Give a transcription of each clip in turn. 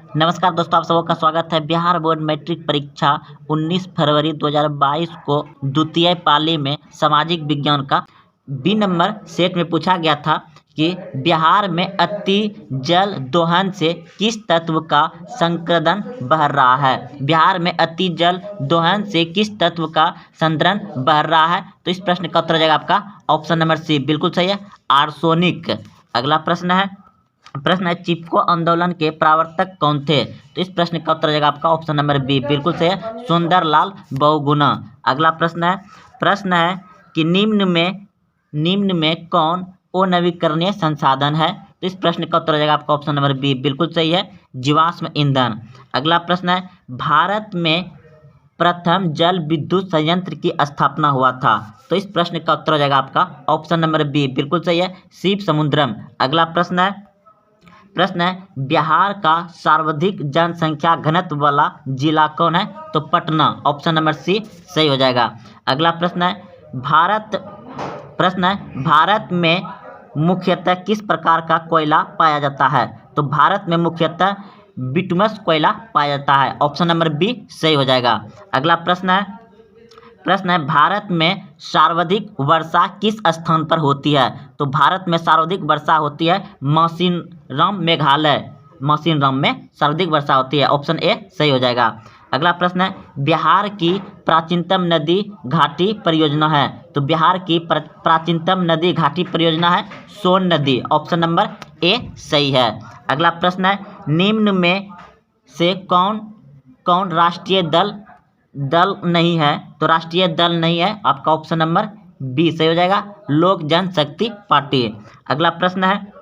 नमस्कार दोस्तों, आप सबका स्वागत है। बिहार बोर्ड मैट्रिक परीक्षा 19 फरवरी 2022 को द्वितीय पाली में सामाजिक विज्ञान का बी नंबर सेट में पूछा गया था कि बिहार में अति जल दोहन से किस तत्व का संक्रदन बह रहा है। बिहार में अति जल दोहन से किस तत्व का संद्रन बह रहा है। तो इस प्रश्न का उत्तर हो जाएगा आपका ऑप्शन नंबर सी, बिल्कुल सही है, आर्सेनिक। अगला प्रश्न है चिपको आंदोलन के प्रवर्तक कौन थे। तो इस प्रश्न का उत्तर हो जाएगा आपका ऑप्शन नंबर बी, बिल्कुल सही है, सुंदरलाल बहुगुणा। अगला प्रश्न है कि निम्न में कौन अनवीकरणीय संसाधन है। तो इस प्रश्न का उत्तर हो जाएगा आपका ऑप्शन नंबर बी, बिल्कुल सही है, जीवाश्म ईंधन। अगला प्रश्न है भारत में प्रथम जल विद्युत संयंत्र की स्थापना हुआ था। तो इस प्रश्न का उत्तर हो जाएगा आपका ऑप्शन नंबर बी, बिल्कुल सही है, शिव समुद्रम। अगला प्रश्न है बिहार का सर्वाधिक जनसंख्या घनत्व वाला जिला कौन है। तो पटना, ऑप्शन नंबर सी सही हो जाएगा। अगला प्रश्न है भारत में मुख्यतः किस प्रकार का कोयला पाया जाता है। तो भारत में मुख्यतः बिटुमस कोयला पाया जाता है, ऑप्शन नंबर बी सही हो जाएगा। अगला प्रश्न है भारत में सर्वाधिक वर्षा किस स्थान पर होती है। तो भारत में सर्वाधिक वर्षा होती है मौसिनराम मेघालय, मौसिनराम में सर्वाधिक वर्षा होती है, ऑप्शन ए सही हो जाएगा। अगला प्रश्न है बिहार की प्राचीनतम नदी घाटी परियोजना है। तो बिहार की प्राचीनतम नदी घाटी परियोजना है सोन नदी, ऑप्शन नंबर ए सही है। अगला प्रश्न है निम्न में से कौन राष्ट्रीय दल नहीं है। तो राष्ट्रीय दल नहीं है आपका ऑप्शन नंबर बी सही हो जाएगा, लोक जनशक्ति पार्टी। अगला प्रश्न है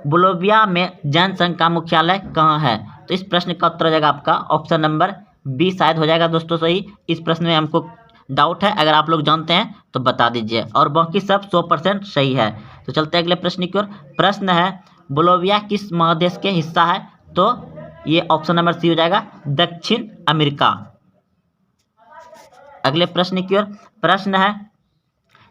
बोलोविया में जनसंघ का मुख्यालय कहाँ है। तो इस प्रश्न का उत्तर हो जाएगा आपका ऑप्शन नंबर बी शायद हो जाएगा दोस्तों सही। इस प्रश्न में हमको डाउट है, अगर आप लोग जानते हैं तो बता दीजिए, और बाकी सब 100% सही है। तो चलते हैं अगले प्रश्न की ओर। प्रश्न है बोलोविया किस महादेश के हिस्सा है। तो ये ऑप्शन नंबर सी हो जाएगा, दक्षिण अमेरिका। अगले प्रश्न की ओर। प्रश्न है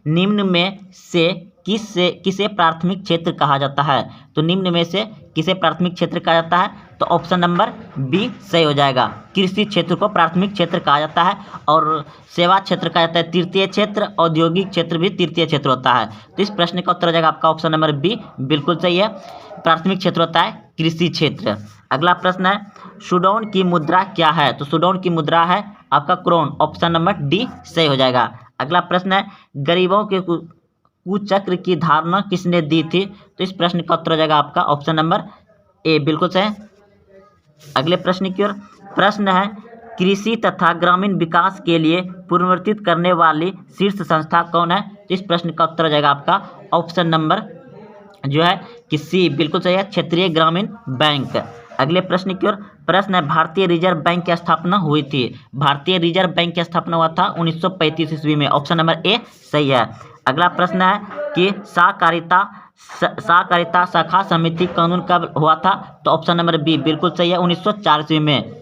निम्न में से किसे प्राथमिक क्षेत्र कहा जाता है। तो निम्न में से किसे प्राथमिक क्षेत्र कहा जाता है। तो ऑप्शन नंबर बी सही हो जाएगा, कृषि क्षेत्र को प्राथमिक क्षेत्र कहा जाता है, और सेवा क्षेत्र कहा जाता है तृतीय क्षेत्र, औद्योगिक क्षेत्र भी तृतीय क्षेत्र होता है। तो इस प्रश्न का उत्तर हो जाएगा आपका ऑप्शन नंबर बी, बिल्कुल सही है, प्राथमिक क्षेत्र होता है कृषि क्षेत्र। अगला प्रश्न है सूडान की मुद्रा क्या है। तो सूडान की मुद्रा है आपका क्रोन, ऑप्शन नंबर डी सही हो जाएगा। अगला प्रश्न है गरीबों के कुचक्र की धारणा किसने दी थी। तो इस प्रश्न का उत्तर हो जाएगा आपका ऑप्शन नंबर ए, बिल्कुल सही। अगले प्रश्न की ओर। प्रश्न है कृषि तथा ग्रामीण विकास के लिए पुनर्वितरित करने वाली शीर्ष संस्था कौन है। तो इस प्रश्न का उत्तर हो जाएगा आपका ऑप्शन नंबर जो है कि सी, बिल्कुल सही है, क्षेत्रीय ग्रामीण बैंक। अगले प्रश्न की ओर। प्रश्न है भारतीय रिजर्व बैंक की स्थापना हुई थी। भारतीय रिजर्व बैंक की स्थापना हुआ था 1935 ईस्वी में, ऑप्शन नंबर ए सही है। अगला प्रश्न है कि सहकारिता शाखा समिति कानून कब हुआ था। तो ऑप्शन नंबर बी बिल्कुल सही है, 1904 ईस्वी में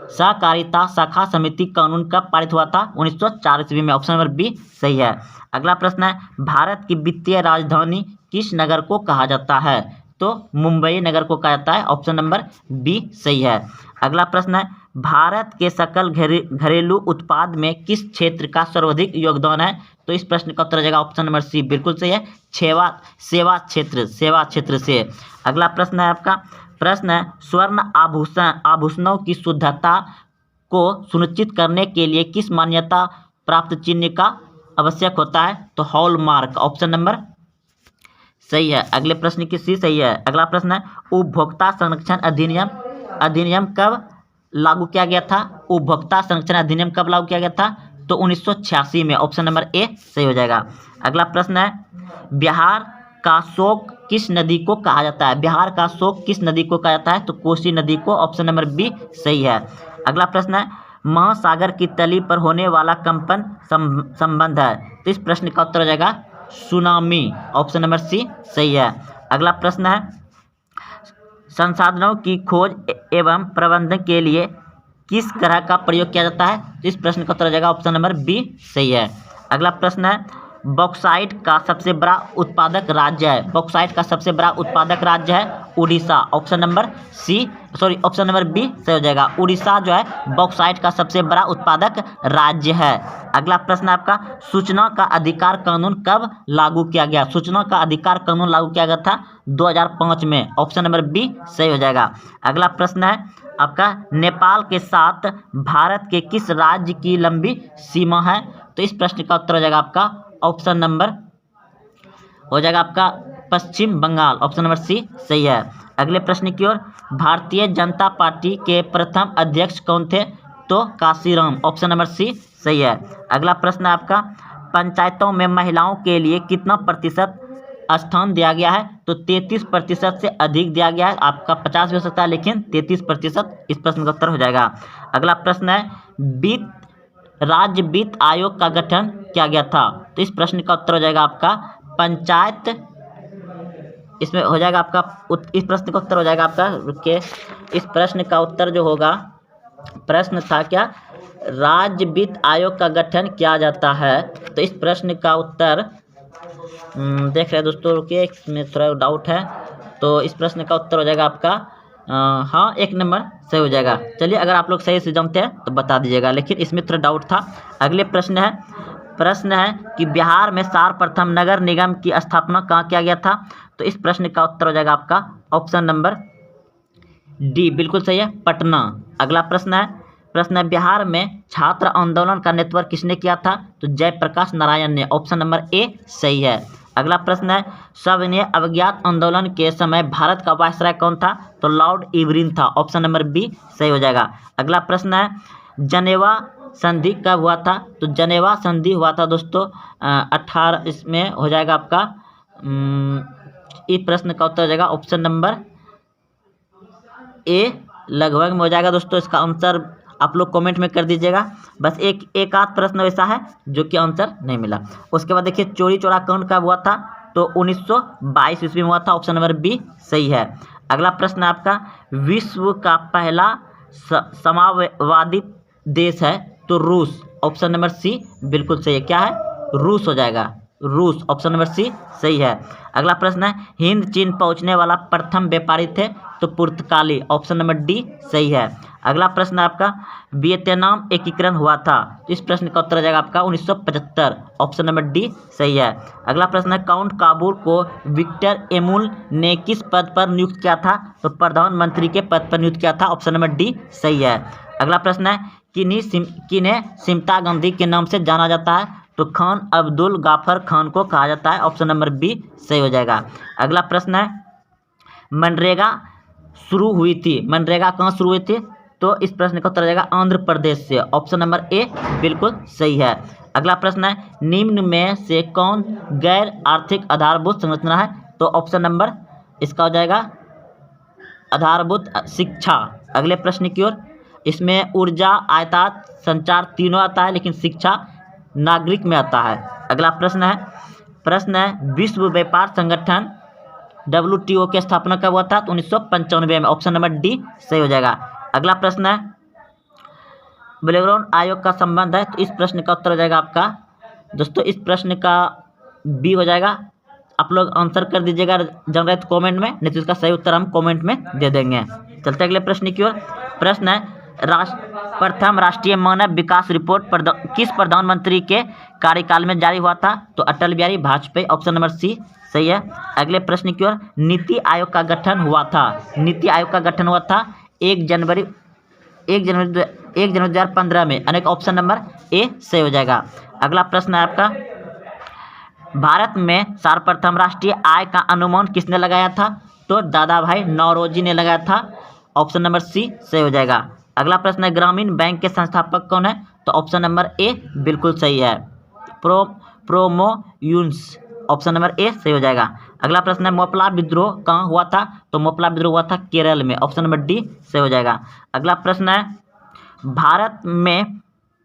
सहकारिता शाखा समिति कानून कब पारित हुआ था, 1904 ईस्वी में, ऑप्शन नंबर बी सही है। अगला प्रश्न है भारत की वित्तीय राजधानी किस नगर को कहा जाता है। तो मुंबई नगर को कहा जाता है, ऑप्शन नंबर बी सही है। अगला प्रश्न है भारत के सकल घरेलू उत्पाद में किस क्षेत्र का सर्वाधिक योगदान है। तो इस प्रश्न का उत्तर हो जाएगा ऑप्शन नंबर सी, बिल्कुल सही है, सेवा क्षेत्र से। अगला प्रश्न है आपका। प्रश्न है स्वर्ण आभूषणों की शुद्धता को सुनिश्चित करने के लिए किस मान्यता प्राप्त चिन्ह का आवश्यक होता है। तो हॉलमार्क, ऑप्शन नंबर सही है। अगले प्रश्न की सी सही है। अगला प्रश्न है उपभोक्ता संरक्षण अधिनियम कब लागू किया गया था। उपभोक्ता संरक्षण अधिनियम कब लागू किया गया था। तो 1986 में, ऑप्शन नंबर ए सही हो जाएगा। अगला प्रश्न है बिहार का शोक किस नदी को कहा जाता है। बिहार का शोक किस नदी को कहा जाता है। तो कोसी नदी को, ऑप्शन नंबर बी सही है। अगला प्रश्न है महासागर की तली पर होने वाला कंपन संबंध है। तो इस प्रश्न का उत्तर हो जाएगा सुनामी, ऑप्शन नंबर सी सही है। अगला प्रश्न है संसाधनों की खोज एवं प्रबंधन के लिए किस ग्रह का प्रयोग किया जाता है। तो इस प्रश्न का उत्तर हो जाएगा ऑप्शन नंबर बी सही है। अगला प्रश्न है बॉक्साइट का सबसे बड़ा उत्पादक राज्य है? बॉक्साइट का सबसे बड़ा उत्पादक राज्य है Orissa. Option number option number B सही हो जाएगा। उड़ीसा जो है बॉक्साइट का सबसे बड़ा उत्पादक राज्य है। अगला प्रश्न आपका, सूचना का अधिकार कानून कब लागू किया गया? सूचना का अधिकार कानून लागू किया गया था 2005 में। ऑप्शन नंबर बी सही हो जाएगा। अगला प्रश्न है आपका, नेपाल के साथ भारत के किस राज्य की लंबी सीमा है? तो इस प्रश्न का उत्तर हो जाएगा आपका ऑप्शन नंबर हो जाएगा आपका पश्चिम बंगाल। ऑप्शन नंबर सी सही है। अगले प्रश्न की ओर, भारतीय जनता पार्टी के प्रथम अध्यक्ष कौन थे? तो काशीराम। ऑप्शन नंबर सी सही है। अगला प्रश्न है आपका, पंचायतों में महिलाओं के लिए कितना प्रतिशत स्थान दिया गया है? तो 33% से अधिक दिया गया है। आपका 50 भी हो सकता है, लेकिन 33% इस प्रश्न का उत्तर हो जाएगा। अगला प्रश्न है, राज्य वित्त आयोग का गठन किया गया था? तो इस प्रश्न का उत्तर हो जाएगा आपका पंचायत। इसमें हो जाएगा आपका इस प्रश्न का उत्तर हो जाएगा आपका, रुकिए, इस प्रश्न का उत्तर जो होगा, प्रश्न था क्या, राज्य वित्त आयोग का गठन किया जाता है? तो इस प्रश्न का उत्तर देख रहे हैं दोस्तों, रुकिए, इसमें थोड़ा डाउट है। तो इस प्रश्न का उत्तर हो जाएगा आपका हाँ 1 नंबर सही हो जाएगा। चलिए, अगर आप लोग सही से जानते हैं तो बता दीजिएगा, लेकिन इसमें थोड़ा डाउट था। अगले प्रश्न है कि बिहार में सर्वप्रथम नगर निगम की स्थापना कहाँ किया गया था? तो इस प्रश्न का उत्तर हो जाएगा आपका ऑप्शन नंबर डी, बिल्कुल सही है, पटना। अगला प्रश्न है बिहार में छात्र आंदोलन का नेतृत्व किसने किया था? तो जयप्रकाश नारायण ने। ऑप्शन नंबर ए सही है। अगला प्रश्न है, सविनय अवज्ञात आंदोलन के समय भारत का वायसराय कौन था? तो लॉर्ड इरविन था। ऑप्शन नंबर बी सही हो जाएगा। अगला प्रश्न है, जनेवा संधि कब हुआ था? तो जनेवा संधि हुआ था दोस्तों 18, इसमें हो जाएगा आपका इस प्रश्न का उत्तर हो जाएगा ऑप्शन नंबर ए लगभग में हो जाएगा दोस्तों। इसका आंसर आप लोग कमेंट में कर दीजिएगा। बस एक आध प्रश्न वैसा है जो कि आंसर नहीं मिला। उसके बाद देखिए, चोरी चोरा कांड कब हुआ था? तो 1922 ईस्वी में हुआ था। ऑप्शन नंबर बी सही है। अगला प्रश्न आपका, विश्व का पहला समाजवादी देश है? तो रूस। ऑप्शन नंबर सी बिल्कुल सही है। क्या है? रूस हो जाएगा, रूस। ऑप्शन नंबर सी सही है। अगला प्रश्न है, हिंद चीन पहुंचने वाला प्रथम व्यापारी थे? तो पुर्तगाली। ऑप्शन नंबर डी सही है। अगला प्रश्न आपका, वियतनाम एकीकरण हुआ था? इस प्रश्न का उत्तर हो जाएगा आपका 1975। ऑप्शन नंबर डी सही है। अगला प्रश्न है, काउंट काबूल को विक्टर एमुल ने किस पद पर नियुक्त किया था? तो प्रधानमंत्री के पद पर नियुक्त किया था। ऑप्शन नंबर डी सही है। अगला प्रश्न है, किन्हें सिमता गांधी के नाम से जाना जाता है? तो खान अब्दुल गाफर खान को कहा जाता है। ऑप्शन नंबर बी सही हो जाएगा। अगला प्रश्न है, मनरेगा शुरू हुई थी? मनरेगा कहाँ शुरू हुई थी? तो इस प्रश्न का उत्तर हो जाएगा आंध्र प्रदेश से। ऑप्शन नंबर ए बिल्कुल सही है। अगला प्रश्न है, निम्न में से कौन गैर आर्थिक आधारभूत संरचना है? तो ऑप्शन नंबर इसका हो जाएगा आधारभूत शिक्षा। अगले प्रश्न की ओर, इसमें ऊर्जा, आयात, संचार तीनों आता है, लेकिन शिक्षा नागरिक में आता है। अगला प्रश्न है, विश्व व्यापार संगठन WTO की स्थापना कब हुआ था? तो 1995 में। ऑप्शन नंबर डी सही हो जाएगा। अगला प्रश्न है, बैकग्राउंड आयोग का संबंध है? तो इस प्रश्न का उत्तर हो जाएगा आपका दोस्तों, इस प्रश्न का बी हो जाएगा। आप लोग आंसर कर दीजिएगा जान रहे तो कमेंट में, नहीं तो इसका सही उत्तर हम कमेंट में दे देंगे। चलते अगले प्रश्न की ओर। प्रश्न है, प्रथम राष्ट्रीय मानव विकास रिपोर्ट किस प्रधानमंत्री के कार्यकाल में जारी हुआ था? तो Atal Bihari Vajpayee. Option number C सही है। अगले प्रश्न की ओर, नीति आयोग का गठन हुआ था? नीति आयोग का गठन हुआ था 1 जनवरी 2015 में। अनेक ऑप्शन नंबर ए सही हो जाएगा। अगला प्रश्न है आपका, भारत में सर्वप्रथम राष्ट्रीय आय का अनुमान किसने लगाया था? तो दादा भाई नौरोजी ने लगाया था। ऑप्शन नंबर सी सही हो जाएगा। अगला प्रश्न है, ग्रामीण बैंक के संस्थापक कौन है? तो ऑप्शन नंबर ए बिल्कुल सही है, प्रोमोयून्स। ऑप्शन नंबर ए सही हो जाएगा। अगला प्रश्न है, मोपला विद्रोह कहाँ हुआ था? तो मोपला विद्रोह हुआ था केरल में। ऑप्शन नंबर डी सही हो जाएगा। अगला प्रश्न है, भारत में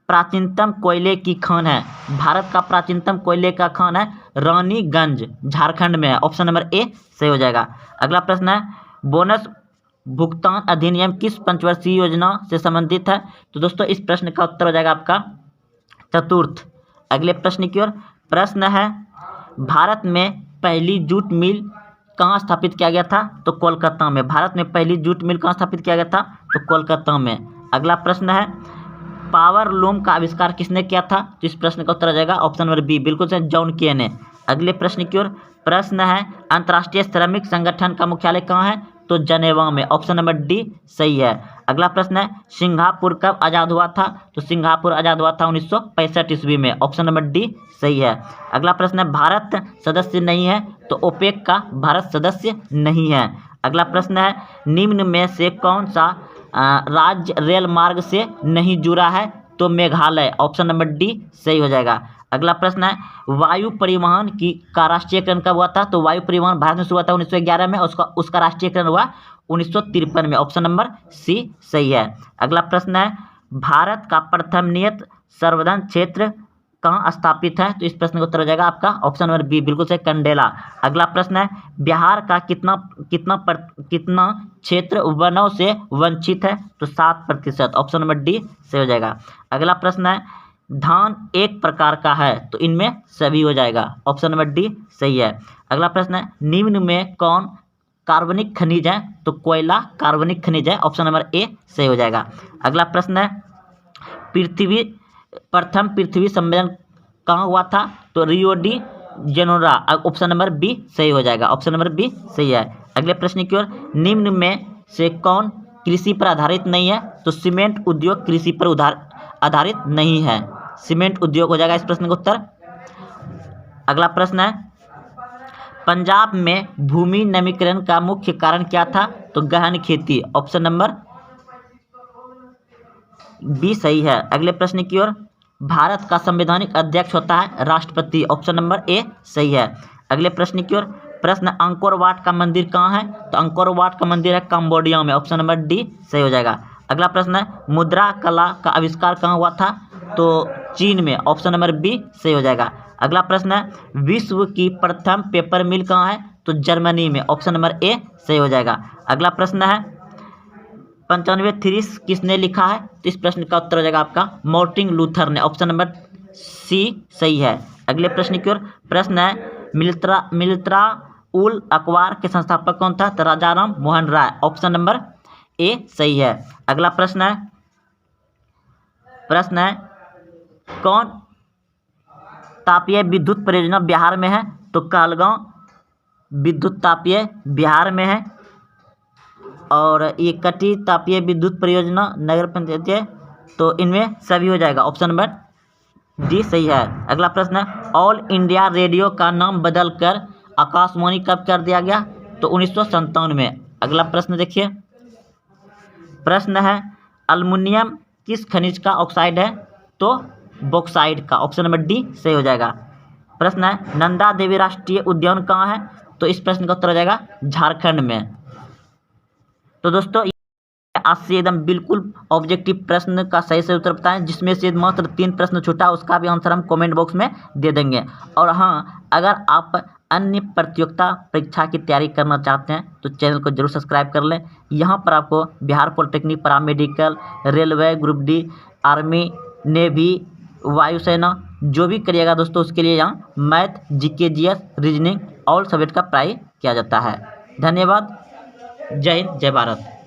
प्राचीनतम कोयले की खान है? भारत का प्राचीनतम कोयले का खान है रानीगंज, झारखंड में है। ऑप्शन नंबर ए सही हो जाएगा। अगला प्रश्न है, बोनस भुगतान अधिनियम किस पंचवर्षीय योजना से संबंधित है? तो दोस्तों इस प्रश्न का उत्तर हो जाएगा आपका चतुर्थ। अगले प्रश्न की ओर, प्रश्न है भारत में पहली जूट मिल कहाँ स्थापित किया गया था? तो कोलकाता में। भारत में पहली जूट मिल कहाँ स्थापित किया गया था? तो कोलकाता में। अगला प्रश्न है पावर लूम का आविष्कार किसने किया था? तो इस प्रश्न का उत्तर आ जाएगा ऑप्शन नंबर बी, बिल्कुल सही, जॉन के ने। अगले प्रश्न की ओर। प्रश्न है अंतर्राष्ट्रीय श्रमिक संगठन का मुख्यालय कहाँ है? तो जनेवा में। ऑप्शन नंबर डी सही है। अगला प्रश्न है सिंगापुर कब आज़ाद हुआ था? तो सिंगापुर आज़ाद हुआ था 1965 ईस्वी में। ऑप्शन नंबर डी सही है। अगला प्रश्न है भारत सदस्य नहीं है, तो ओपेक का भारत सदस्य नहीं है। अगला प्रश्न है निम्न में से कौन सा राज्य रेल मार्ग से नहीं जुड़ा है? तो मेघालय। ऑप्शन नंबर डी सही हो जाएगा। अगला प्रश्न है वायु परिवहन का राष्ट्रीयकरण कब हुआ था? तो वायु परिवहन भारत में शुरू हुआ था 1911 में, उसका राष्ट्रीयकरण हुआ 1953 में। ऑप्शन नंबर सी सही है। अगला प्रश्न है भारत का प्रथम नियत संवर्धन क्षेत्र कहाँ स्थापित है? तो इस प्रश्न का उत्तर हो जाएगा आपका ऑप्शन नंबर बी, बिल्कुल सही, कंडेला। अगला प्रश्न है बिहार का कितना क्षेत्र वनों से वंचित है? तो 7%। ऑप्शन नंबर डी सही हो जाएगा। अगला प्रश्न है धान एक प्रकार का है? तो इनमें सभी हो जाएगा। ऑप्शन नंबर डी सही है। अगला प्रश्न है निम्न में कौन कार्बनिक खनिज है? तो कोयला कार्बनिक खनिज है। ऑप्शन नंबर ए सही हो जाएगा। अगला प्रश्न है प्रथम पृथ्वी सम्मेलन कहाँ हुआ था? तो Rio de Janeiro. Option number B सही हो जाएगा। ऑप्शन नंबर बी सही है। अगले प्रश्न की ओर। निम्न में से कौन कृषि पर आधारित नहीं है? तो सीमेंट उद्योग कृषि पर आधारित नहीं है। सीमेंट उद्योग हो जाएगा इस प्रश्न का उत्तर। अगला प्रश्न है पंजाब में भूमि नमीकरण का मुख्य कारण क्या था? तो गहन खेती। ऑप्शन नंबर बी सही है। अगले प्रश्न की ओर। भारत का संवैधानिक अध्यक्ष होता है राष्ट्रपति। ऑप्शन नंबर ए सही है। अगले प्रश्न की ओर। प्रश्न अंकोर वाट का मंदिर कहाँ है? तो अंकोर वाट का मंदिर है कंबोडिया में। ऑप्शन नंबर डी सही हो जाएगा। अगला प्रश्न है मुद्रा कला का आविष्कार कहाँ हुआ था? तो चीन में। ऑप्शन नंबर बी सही हो जाएगा। अगला प्रश्न है विश्व की प्रथम पेपर मिल कहाँ है? तो जर्मनी में। ऑप्शन नंबर ए सही हो जाएगा। अगला प्रश्न है 95 थीसिस किसने लिखा है? तो इस प्रश्न का उत्तर हो जाएगा आपका मार्टिन लूथर ने। ऑप्शन नंबर सी सही है। अगले प्रश्न की ओर। प्रश्न है मिलित्रा उल अखबार के संस्थापक कौन था? तो Rajaram Mohan Roy. Option number A सही है। अगला प्रश्न है कौन तापीय विद्युत परियोजना बिहार में है? तो कहलगांव विद्युत तापीय बिहार में है। और ये कटी तापीय विद्युत परियोजना नगर पंचायत है। तो इनमें सभी हो जाएगा। ऑप्शन नंबर डी सही है। अगला प्रश्न है ऑल इंडिया रेडियो का नाम बदलकर आकाशवाणी कब कर दिया गया? तो 1957 में। अगला प्रश्न देखिए। प्रश्न है अल्मुनियम किस खनिज का ऑक्साइड है? तो बॉक्साइड का। ऑप्शन नंबर डी सही हो जाएगा। प्रश्न है नंदा देवी राष्ट्रीय उद्यान कहाँ है? तो इस प्रश्न का उत्तर हो जाएगा झारखंड में। तो दोस्तों आज से एकदम बिल्कुल ऑब्जेक्टिव प्रश्न का सही से उत्तर बताएं, जिसमें से मात्र 3 प्रश्न छूटा, उसका भी आंसर हम कमेंट बॉक्स में दे देंगे। और हाँ, अगर आप अन्य प्रतियोगिता परीक्षा की तैयारी करना चाहते हैं तो चैनल को जरूर सब्सक्राइब कर लें। यहाँ पर आपको Bihar polytechnic, paramedical, railway, group D, army, navy, वायुसेना जो भी करिएगा दोस्तों, उसके लिए यहाँ math, GK, GS, reasoning all subject का पढ़ाई किया जाता है। धन्यवाद। जय हिंद, जय भारत।